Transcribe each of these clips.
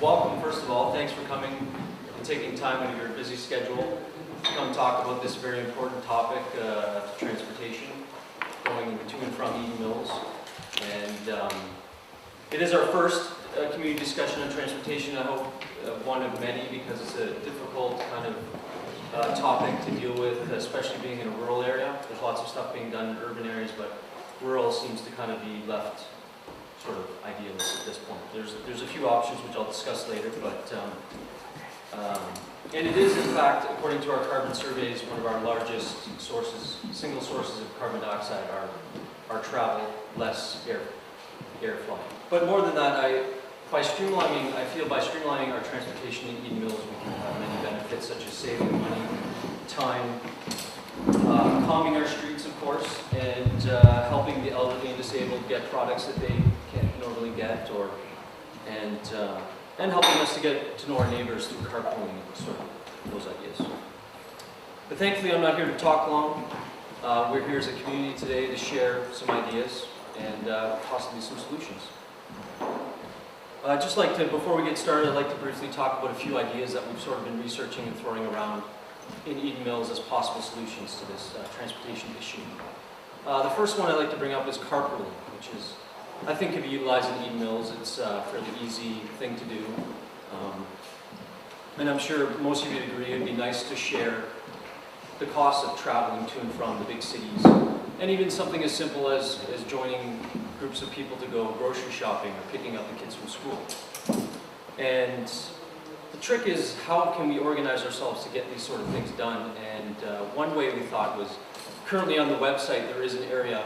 Welcome, first of all. Thanks for coming and taking time out of your busy schedule to come talk about this very important topic, transportation, going to and from Eden Mills. And it is our first community discussion on transportation. I hope one of many, because it's a difficult kind of topic to deal with, especially being in a rural area. There's lots of stuff being done in urban areas, but rural seems to kind of be left sort of idealist at this point. There's a few options which I'll discuss later, but and it is in fact, according to our carbon surveys, one of our largest sources, single sources of carbon dioxide are travel, less air flying. But more than that, I feel by streamlining our transportation in Eden Mills, we can have many benefits, such as saving money, time, calming our streets, of course, and helping the elderly and disabled get products that they can't normally get, and helping us to get to know our neighbors through carpooling, sort of those ideas. But thankfully, I'm not here to talk long. We're here as a community today to share some ideas and possibly some solutions. Just like to, before we get started, I'd like to briefly talk about a few ideas that we've sort of been researching and throwing around in Eden Mills as possible solutions to this transportation issue. The first one I'd like to bring up is carpooling, which is, I think, can be utilized in Eden Mills. It's a fairly easy thing to do. And I'm sure most of you would agree it'd be nice to share the cost of traveling to and from the big cities. And even something as simple as joining groups of people to go grocery shopping or picking up the kids from school. And the trick is, how can we organize ourselves to get these sort of things done? And one way we thought was, currently on the website there is an area,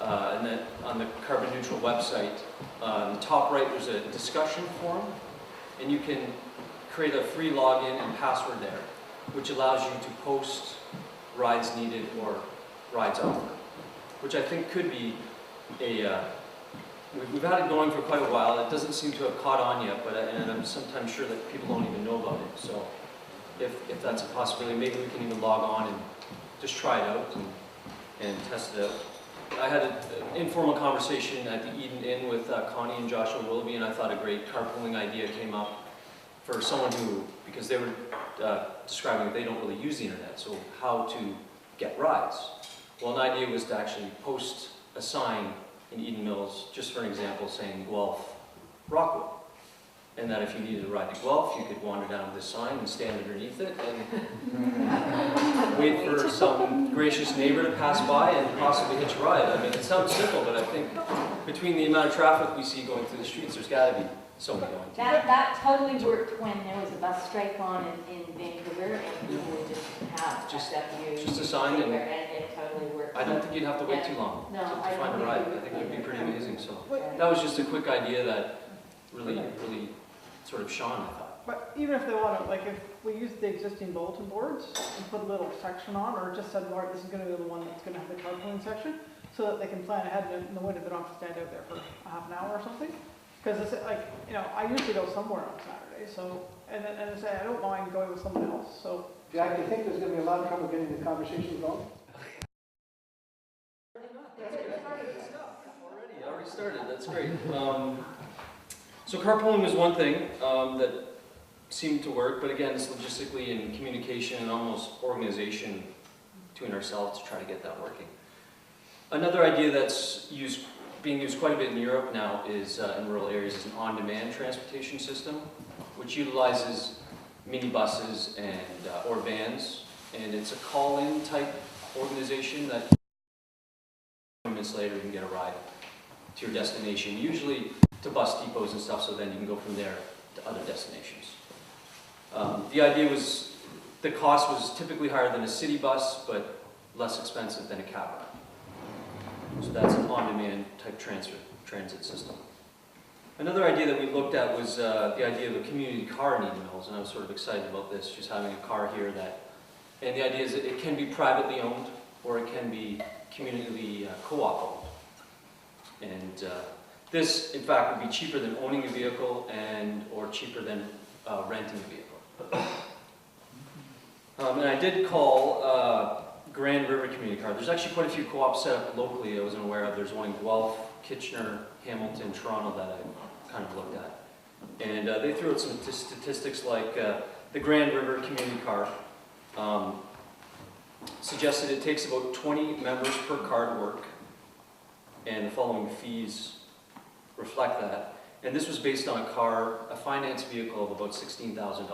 and then on the carbon neutral website, on the top right there's a discussion forum, and you can create a free login and password there, which allows you to post rides needed or rides offered, which I think could be we've had it going for quite a while. It doesn't seem to have caught on yet, and I'm sometimes sure that people don't even know about it. So if that's a possibility, maybe we can even log on and just try it out and test it out. I had an informal conversation at the Eden Inn with Connie and Joshua Willoughby, and I thought a great carpooling idea came up for someone who, because they were describing that they don't really use the internet, so how to get rides. Well, an idea was to actually post a sign in Eden Mills, just for an example, saying Guelph, Rockwood. And that if you needed a ride to Guelph, you could wander down this sign and stand underneath it and wait for some gracious neighbor to pass by and possibly hitch a ride. I mean, it sounds simple, but I think between the amount of traffic we see going through the streets, there's got to be somebody going. That totally worked when there was a bus strike on in Vancouver, and people would just have just a sign, and it totally worked. I don't think you'd have to wait too long to find a ride. I think it would be pretty amazing. So that was just a quick idea that really sort of shone, I thought. But even if they want to, like if we use the existing bulletin boards and put a little section on, or just said, Lord, this is going to be the one that's going to have the carpooling section, so that they can plan ahead in the winter, they don't have to stand out there for a half an hour or something. Because it's like, you know, I usually go somewhere on Saturday, so, and I say I don't mind going with someone else, so. Jack, do you think there's going to be a lot of trouble getting the conversation going? Already started, that's great. So carpooling was one thing that seemed to work, but again, it's logistically and communication and almost organization between ourselves to try to get that working. Another idea that's being used quite a bit in Europe now is, in rural areas, is an on-demand transportation system, which utilizes minibuses and or vans, and it's a call-in type organization that 20 minutes later you can get a ride to your destination, usually to bus depots and stuff, so then you can go from there to other destinations. The idea was, the cost was typically higher than a city bus, but less expensive than a cab ride. So that's an on-demand type transit system. Another idea that we looked at was the idea of a community car in Eden Mills, and I was sort of excited about this, just having a car here and the idea is that it can be privately owned, or it can be community co-op owned. And this, in fact, would be cheaper than owning a vehicle or cheaper than renting a vehicle. And I did call Grand River Community Car. There's actually quite a few co-ops set up locally I wasn't aware of. There's one in Guelph, Kitchener, Hamilton, Toronto that I kind of looked at. And they threw out some statistics like the Grand River Community Car suggested it takes about 20 members per car to work, and the following fees reflect that. And this was based on a finance vehicle of about $16,000.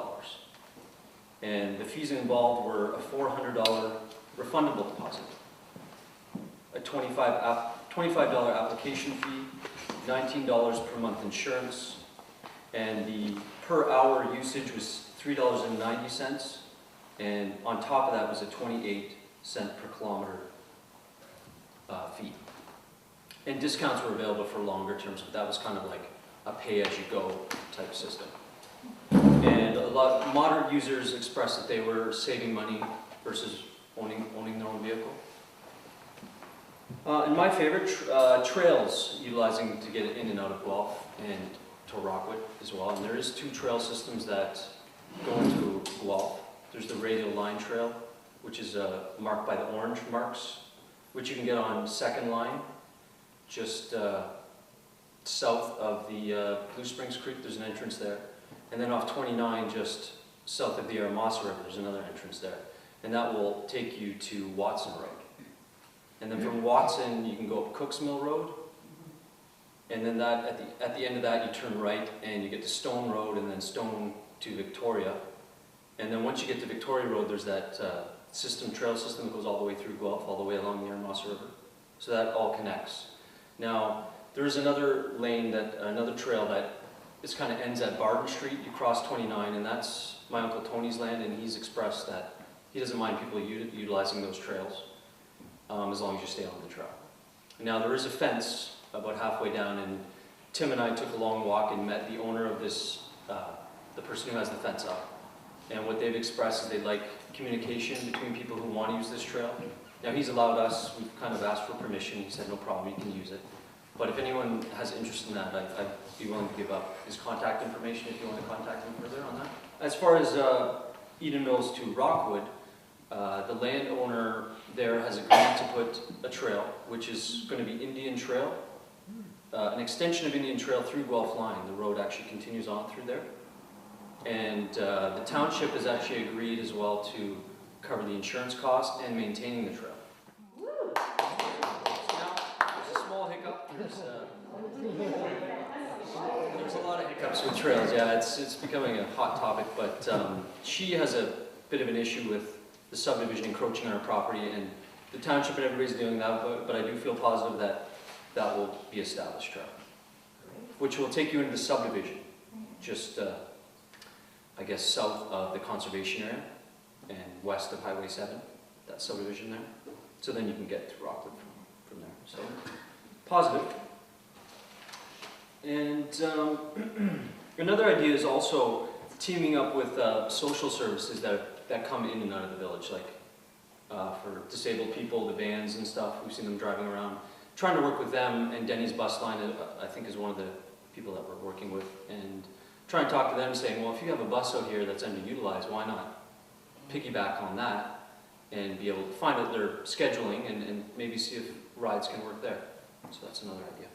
And the fees involved were a $400 refundable deposit, a $25 application fee, $19 per month insurance, and the per hour usage was $3.90, and on top of that was a 28-cent per kilometer fee. And discounts were available for longer terms, but that was kind of like a pay-as-you-go type system. And a lot of moderate users expressed that they were saving money versus owning their own vehicle. And my favorite, trails, utilizing to get in and out of Guelph and to Rockwood as well. And there is 2 trail systems that go into Guelph. There's the Radial Line Trail, which is marked by the orange marks, which you can get on 2nd Line, just south of the Blue Springs Creek. There's an entrance there. And then off 29, just south of the Aramasa River, there's another entrance there. And that will take you to Watson Road. And then from Watson, you can go up Cooks Mill Road. And then that, at the end of that, you turn right and you get to Stone Road, and then Stone to Victoria. And then once you get to Victoria Road, there's that trail system that goes all the way through Guelph, all the way along the Aramasa River. So that all connects. Now, there's another lane, another trail that kind of ends at Barton Street. You cross 29, and that's my Uncle Tony's land, and he's expressed that he doesn't mind people utilizing those trails, as long as you stay on the trail. Now, there is a fence about halfway down, and Tim and I took a long walk and met the owner of this, the person who has the fence up. And what they've expressed is they'd like communication between people who want to use this trail. Now, he's allowed us, we've kind of asked for permission. He said, no problem, you can use it. But if anyone has interest in that, I'd be willing to give up his contact information if you want to contact him further on that. As far as Eden Mills to Rockwood, the landowner there has agreed to put a trail, which is going to be Indian Trail, an extension of Indian Trail through Guelph Line. The road actually continues on through there. And the township has actually agreed as well to cover the insurance costs and maintaining the trail. There's a small hiccup. There's a lot of hiccups with trails. Yeah, it's becoming a hot topic. But she has a bit of an issue with the subdivision encroaching on her property, and the township and everybody's doing that. But I do feel positive that that will be established trail, which will take you into the subdivision, just I guess south of the conservation area and west of Highway 7, that subdivision there. So then you can get to Rockwood from there. So positive. And another idea is also teaming up with social services that come in and out of the village, like for disabled people, the vans and stuff. We've seen them driving around. Trying to work with them, and Denny's Bus Line, I think, is one of the people that we're working with, and try and talk to them, saying, well, if you have a bus out here that's underutilized, why not piggyback on that and be able to find out their scheduling and maybe see if rides can work there. So that's another idea.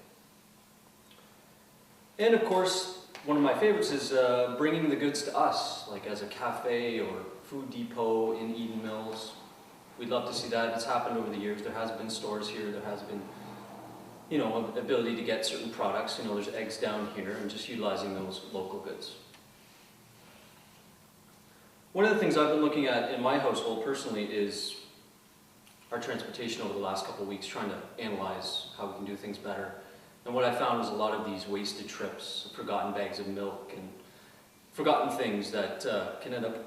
And of course, one of my favorites is bringing the goods to us, like as a cafe or food depot in Eden Mills. We'd love to see that. It's happened over the years. There has been stores here. There has been, you know, ability to get certain products. You know, there's eggs down here, and just utilizing those local goods. One of the things I've been looking at in my household personally is our transportation over the last couple of weeks, trying to analyze how we can do things better. And what I found is a lot of these wasted trips, forgotten bags of milk, and forgotten things that can end up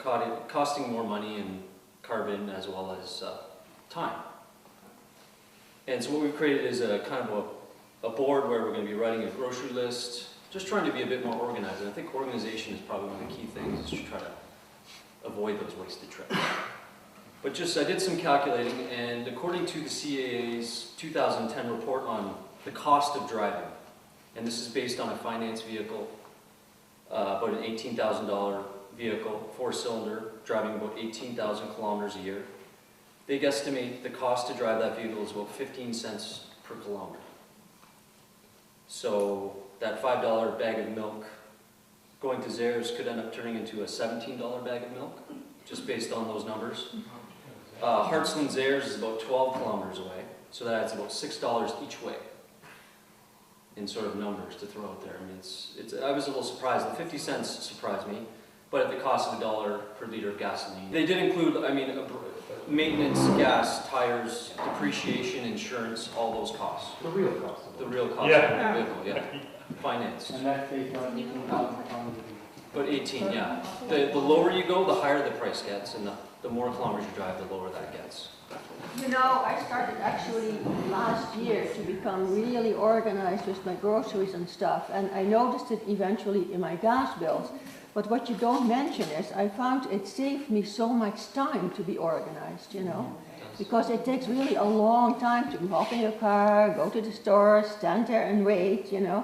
costing more money and carbon as well as time. And so what we've created is a kind of a board where we're going to be writing a grocery list, just trying to be a bit more organized. And I think organization is probably one of the key things, is to try to avoid those wasted trips. But just, I did some calculating, and according to the CAA's 2010 report on the cost of driving, and this is based on a finance vehicle, about an $18,000 vehicle, 4-cylinder, driving about 18,000 kilometers a year. They guesstimate the cost to drive that vehicle is about 15 cents per kilometer. So that $5 bag of milk going to Zares could end up turning into a $17 bag of milk, just based on those numbers. Hartsland Zares is about 12 kilometers away, so that adds about $6 each way in sort of numbers to throw out there. I mean, I was a little surprised. The 50 cents surprised me, but at the cost of $1 per liter of gasoline. They did include, I mean, maintenance, gas, tires, depreciation, insurance, all those costs. The real cost of it. The real cost Yeah. of the vehicle, yeah. Finance. And that's based on 18,000 pounds. But 18, yeah. The lower you go, the higher the price gets, and the more kilometers you drive, the lower that gets. You know, I started actually last year to become really organized with my groceries and stuff, and I noticed it eventually in my gas bills. But what you don't mention is I found it saved me so much time to be organized, you know, because it takes really a long time to hop in your car, go to the store, stand there and wait, you know,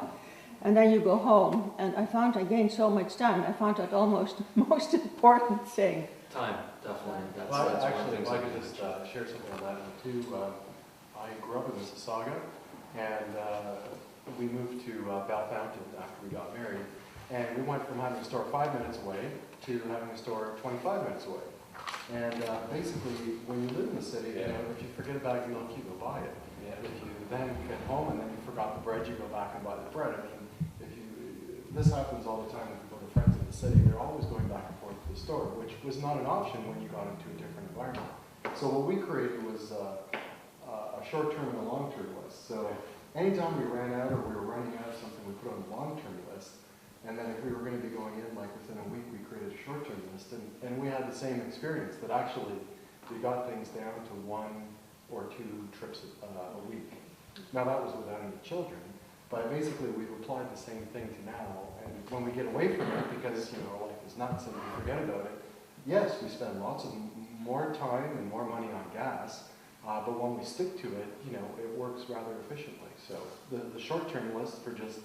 and then you go home. And I found I gained so much time. I found that almost the most important thing. Time, definitely. That's Well, one of the actually, things if I that could just share something on that one too. I grew up in Mississauga, and we moved to Bell Fountain after we got married. And we went from having a store 5 minutes away to having a store 25 minutes away. And basically, when you live in the city, you know, if you forget a bag of milk, you go buy it. If you then get home and then you forgot the bread, you go back and buy the bread. I mean, this happens all the time when people are friends in the city. They're always going back and forth to the store, which was not an option when you got into a different environment. So what we created was a short-term and a long-term list. So anytime we ran out or we were running out of something, we put on the long-term list. And then if we were going to be going in, like within a week, we created a short-term list. And we had the same experience, that actually we got things down to 1 or 2 trips a week. Now that was without any children, but basically we've applied the same thing to now. And when we get away from it, because you know life is nuts and we forget about it, yes, we spend lots of more time and more money on gas, but when we stick to it, you know, it works rather efficiently. So the short-term list for just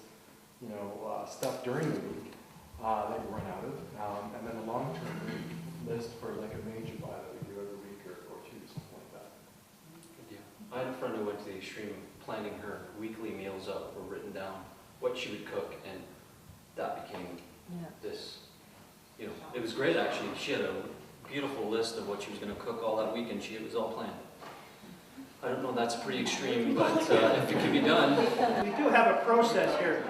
stuff during the week that you run out of, and then a long-term list for like a major buy that we do every week or 2, something like that. Yeah. I had a friend who went to the extreme of planning her weekly meals out, or written down what she would cook, and that became this, you know, it was great actually. She had a beautiful list of what she was going to cook all that week, and it was all planned. I don't know, that's pretty extreme, but if it can be done. We do have a process here.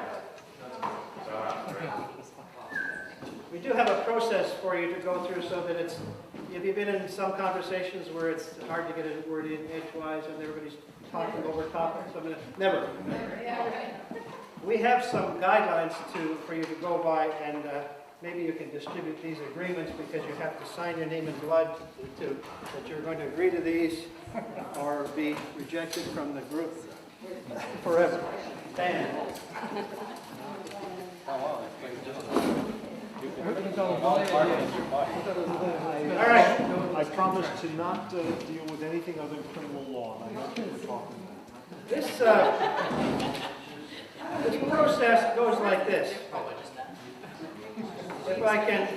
We do have a process for you to go through so that it's, have you been in some conversations where it's hard to get a word in edgewise and everybody's talking over topics? I mean, never. We have some guidelines for you to go by, and maybe you can distribute these agreements because you have to sign your name in blood that you're going to agree to these or be rejected from the group forever. Dan. All right. I promise to not deal with anything other than criminal law. I know what we're talking about. This process goes like this. If I can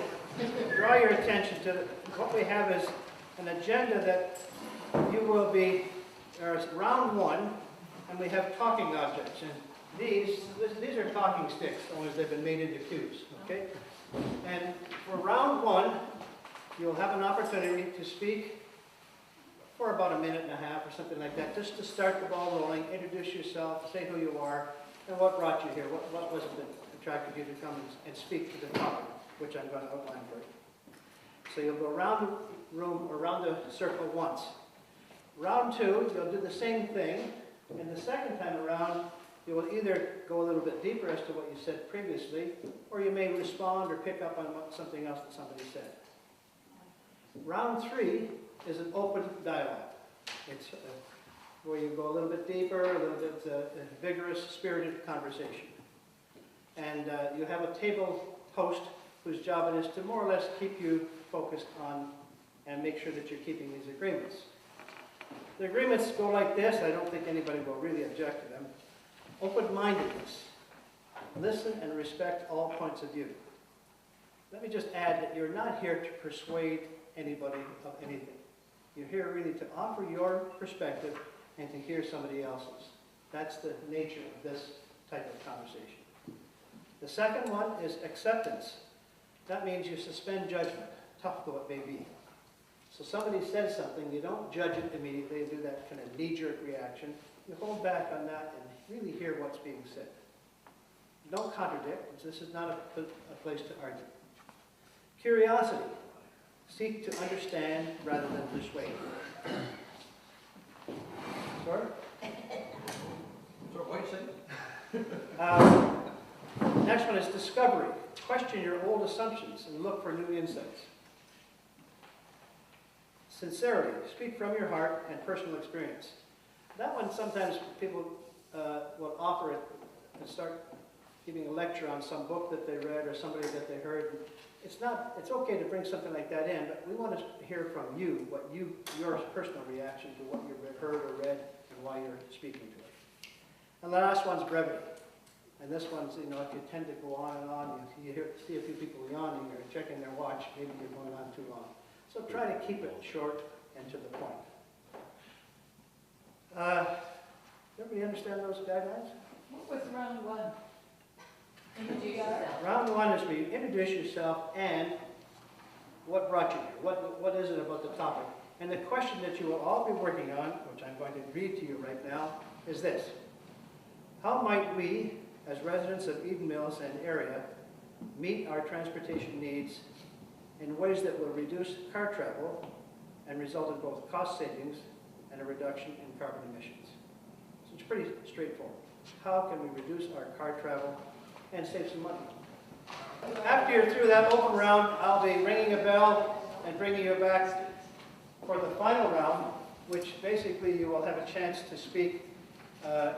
draw your attention to what we have is an agenda that you will be, there's round 1, and we have talking objects. And these are talking sticks, only they've been made into cubes, okay? And for round 1, you'll have an opportunity to speak for about a minute and a half or something like that, just to start the ball rolling, introduce yourself, say who you are, and what brought you here, what was it that attracted you to come and speak to the topic, which I'm going to outline for you. So you'll go around the room, or around the circle once. Round 2, you'll do the same thing, and the second time around, you will either go a little bit deeper as to what you said previously, or you may respond or pick up on something else that somebody said. Round 3 is an open dialogue. It's where you go a little bit deeper, a little bit vigorous, spirited conversation. And you have a table host whose job it is to more or less keep you focused on and make sure that you're keeping these agreements. The agreements go like this. I don't think anybody will really object to them. Open-mindedness. Listen and respect all points of view. Let me just add that you're not here to persuade anybody of anything. You're here really to offer your perspective and to hear somebody else's. That's the nature of this type of conversation. The second one is acceptance. That means you suspend judgment, tough though it may be. So somebody says something, you don't judge it immediately, you do that kind of knee-jerk reaction. You hold back on that and really hear what's being said. Don't contradict, this is not a place to argue. Curiosity. Seek to understand rather than persuade. Sorry? What you say? Next one is discovery. Question your old assumptions and look for new insights. Sincerity. Speak from your heart and personal experience. That one sometimes people will offer it and start giving a lecture on some book that they read or somebody that they heard. It's okay to bring something like that in, but we want to hear from you, your personal reaction to what you've heard or read and why you're speaking to it. And the last one's brevity. And this one's, if you tend to go on and on, you see a few people yawning or checking their watch, maybe you're going on too long. So try to keep it short and to the point. Everybody understand those guidelines? What was round one? Introduce yourself. Round one is where you introduce yourself and what brought you here. What is it about the topic? And the question that you will all be working on, which I'm going to read to you right now, is this. How might we, as residents of Eden Mills and area, meet our transportation needs in ways that will reduce car travel and result in both cost savings and a reduction in carbon emissions? So it's pretty straightforward. How can we reduce our car travel and save some money? After you're through that open round, I'll be ringing a bell and bringing you back for the final round, which basically you will have a chance to speak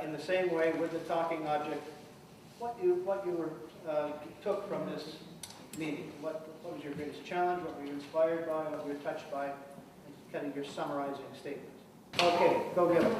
in the same way with the talking object, what you took from this meeting. What was your greatest challenge? What were you inspired by? What were you touched by? And kind of your summarizing statement. Okay, go get it.